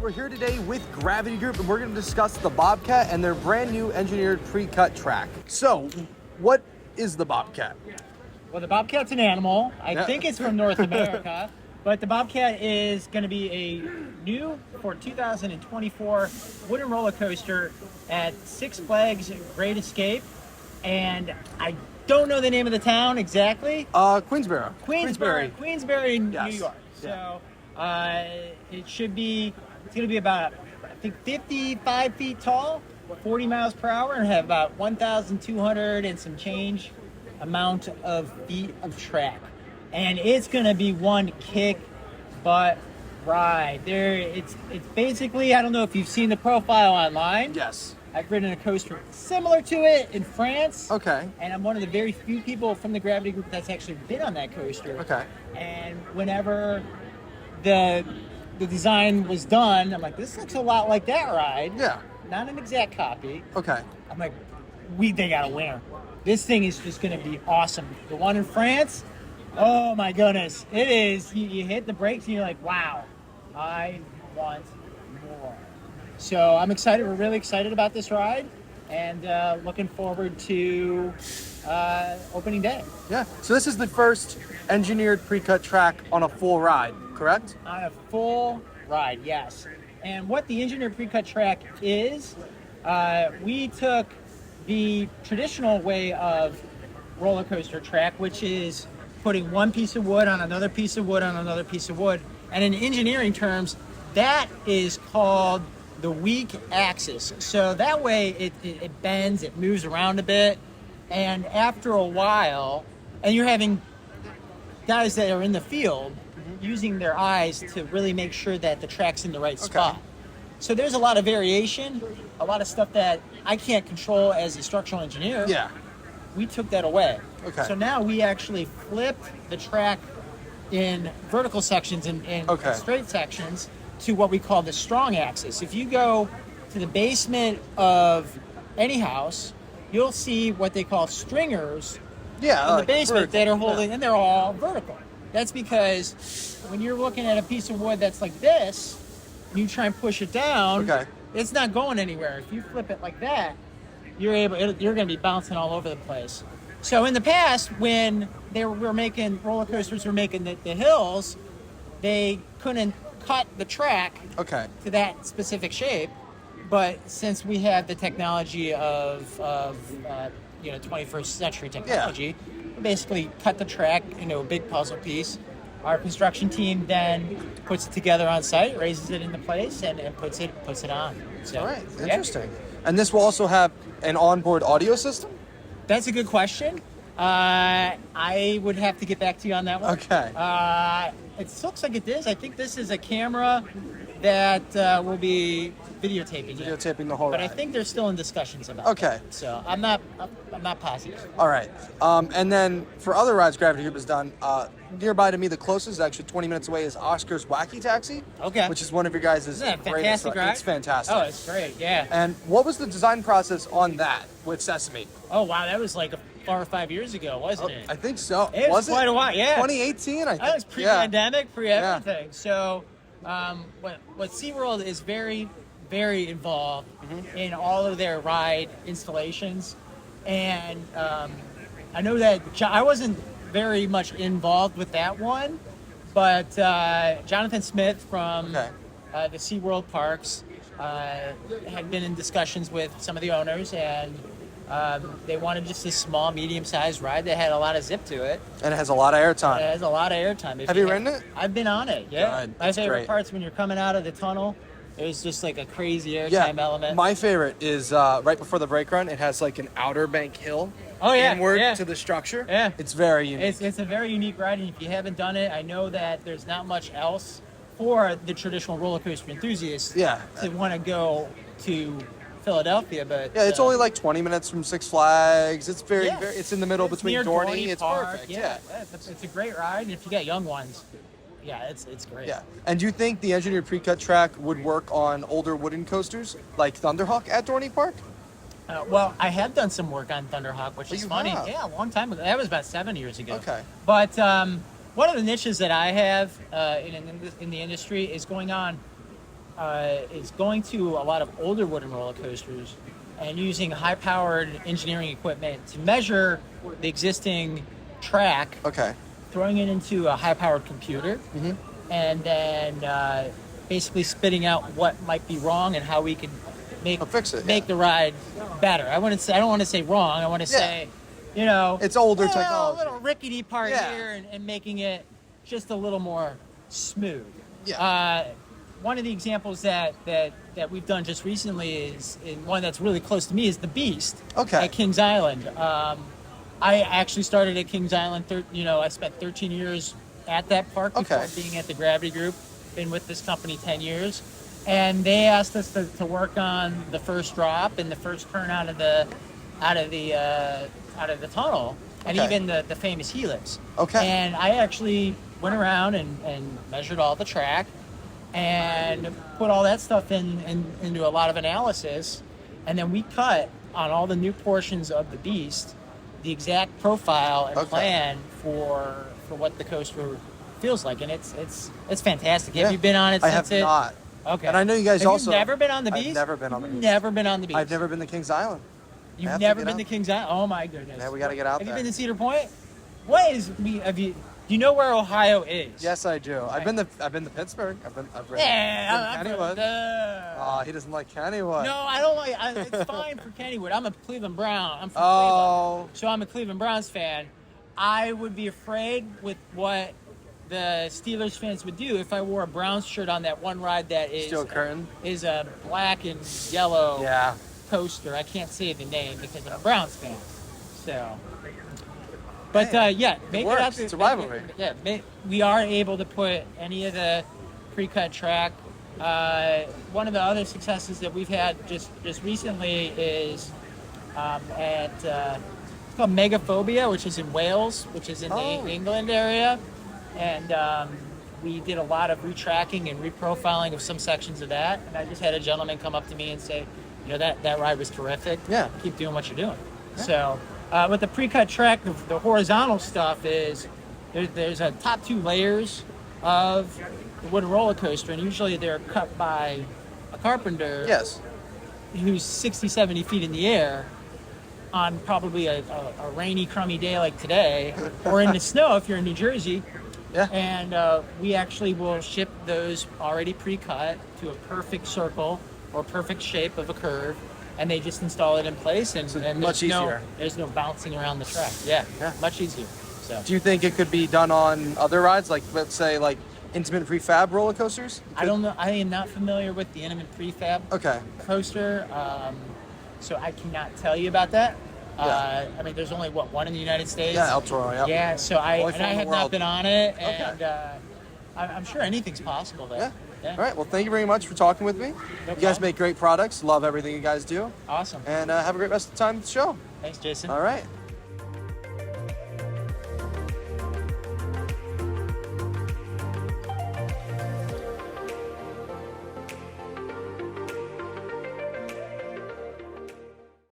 right, we're here today with Gravity Group, and we're going to discuss the Bobcat and their brand new engineered pre-cut track. So, what is the Bobcat? Well, the Bobcat's an animal. I think it's from North America, but the Bobcat is going to be a new for 2024 wooden roller coaster at Six Flags Great Escape, and I don't know the name of the town exactly. Queensboro, New Yes. York. Yeah. So it's going to be about, I think, 55 feet tall, 40 miles per hour, and have about 1,200 and some change amount of feet of track. And it's going to be one kick butt ride. It's basically, I don't know if you've seen the profile online. Yes. I've ridden a coaster similar to it in France. Okay. And I'm one of the very few people from the Gravity Group that's actually been on that coaster. Okay. And whenever the design was done, I'm like, this looks a lot like that ride. Yeah. Not an exact copy. Okay. I'm like, they got a winner. This thing is just going to be awesome. The one in France, oh my goodness. It is. You hit the brakes and you're like, wow, I want more. So I'm excited. We're really excited about this ride and looking forward to opening day. Yeah. So this is the first engineered pre-cut track on a full ride, correct? On a full ride, yes. And what the engineered pre-cut track is, we took the traditional way of roller coaster track, which is putting one piece of wood on another piece of wood on another piece of wood. And in engineering terms, that is called the weak axis. So that way it bends, it moves around a bit. And after a while, and you're having guys that are in the field using their eyes to really make sure that the track's in the right spot. So there's a lot of variation, a lot of stuff that I can't control as a structural engineer. Yeah. We took that away. Okay. So now we actually flipped the track in vertical sections and straight sections to what we call the strong axis. If you go to the basement of any house, you'll see what they call stringers in the basement that are holding, and they're all vertical. That's because when you're looking at a piece of wood that's like this, you try and push it down, it's not going anywhere. If you flip it like that, you're going to be bouncing all over the place. So in the past, when roller coasters were making the hills, they couldn't cut the track to that specific shape. But since we have the technology of 21st century technology, we basically cut the track into a big puzzle piece. Our construction team then puts it together on site, raises it into place, and puts it on. So, all right, interesting. And this will also have an onboard audio system? That's a good question. I would have to get back to you on that one. Okay. It looks like it is. I think this is a camera that will be videotaping the whole ride. But I think they're still in discussions about that. So I'm not positive. All right. And then for other rides Gravity Group has done, nearby to me, the closest, actually 20 minutes away, is Oscar's Wacky Taxi. Okay. Which is one of your guys' Isn't that greatest fantastic ride? It's fantastic. Oh, it's great, yeah. And what was the design process on that with Sesame? Oh, wow, that was like 4 or 5 years ago, wasn't it? I think so. It was quite a while, yeah. 2018, I think. That was pre-pandemic, pre-everything. So what SeaWorld is very, very involved in all of their ride installations. And I know that I wasn't very much involved with that one, but Jonathan Smith from the SeaWorld parks had been in discussions with some of the owners, and they wanted just a small, medium-sized ride that had a lot of zip to it. And it has a lot of airtime. It has a lot of airtime. Have you ridden it? I've been on it, yeah. God, my favorite great. part's when you're coming out of the tunnel. There's just like a crazy airtime element. My favorite is right before the brake run. It has like an Outer Bank hill inward to the structure. Yeah. It's very unique. It's a very unique ride, and if you haven't done it, I know that there's not much else for the traditional roller coaster enthusiasts to want to go to Philadelphia, but it's only like 20 minutes from Six Flags. It's very it's in the middle between Dorney. It's Park. perfect. It's a great ride, and if you got young ones, it's great. Yeah. And do you think the engineered pre-cut track would work on older wooden coasters like Thunderhawk at Dorney Park? Well, I have done some work on Thunderhawk, which is funny. Have? Yeah, a long time ago. That was about 7 years ago. Okay. But one of the niches that I have in the industry is going on is going to a lot of older wooden roller coasters and using high-powered engineering equipment to measure the existing track, throwing it into a high-powered computer, and then basically spitting out what might be wrong and how we can make the ride better. I don't want to say wrong. I want to say, it's older technology. A little rickety part here, and making it just a little more smooth. One of the examples that we've done just recently is one that's really close to me is the Beast at Kings Island. I actually started at Kings Island. I spent 13 years at that park before being at the Gravity Group. Been with this company 10 years, and they asked us to work on the first drop and the first turn out of the tunnel, and even the famous helix. And I actually went around and measured all the track and put all that stuff into a lot of analysis, and then we cut on all the new portions of the Beast the exact profile and plan for what the coaster feels like, and it's fantastic. Have you been on it? I have not. Okay. And I know you guys also. You've never been on the Beast? I've never been on the Beast. Never been on the Beast. I've never been to Kings Island. You've never been to Kings Island? Oh my goodness. Yeah, we got to get out there. there. Have you been to Cedar Point? Do you know where Ohio is? Yes, I do. Right. I've been to Pittsburgh. I've been Kennywood. He doesn't like Kennywood. No, I don't like. It's fine for Kennywood. I'm a Cleveland Brown. I'm from Cleveland, so I'm a Cleveland Browns fan. I would be afraid with what the Steelers fans would do if I wore a Browns shirt on that one ride that is Steel Curtain. Is a black and yellow coaster. I can't say the name because I'm a Browns fan. So, but it works. It's a rivalry. We are able to put any of the pre-cut track. One of the other successes that we've had just recently is at it's called Megaphobia, which is in Wales, which is in the England area, and we did a lot of retracking and reprofiling of some sections of that. And I just had a gentleman come up to me and say, that ride was terrific. Keep doing what you're doing. So with the pre-cut track, the horizontal stuff is there's a top two layers of the wooden roller coaster, and usually they're cut by a carpenter who's 60, 70 feet in the air on probably a rainy, crummy day like today, or in the snow if you're in New Jersey. And we actually will ship those already pre-cut to a perfect circle or perfect shape of a curve, and they just install it in place, and much easier. There's no bouncing around the track. Much easier. So, do you think it could be done on other rides, like let's say like intimate prefab roller coasters? I don't know. I am not familiar with the intimate prefab coaster, so I cannot tell you about that. I mean, there's only one in the United States. El Toro. Yeah. So I have not been on it, and I'm sure anything's possible there. All right. Well, thank you very much for talking with me. You guys make great products. Love everything you guys do. Awesome. And have a great rest of the time at the show. Thanks, Jason. All right.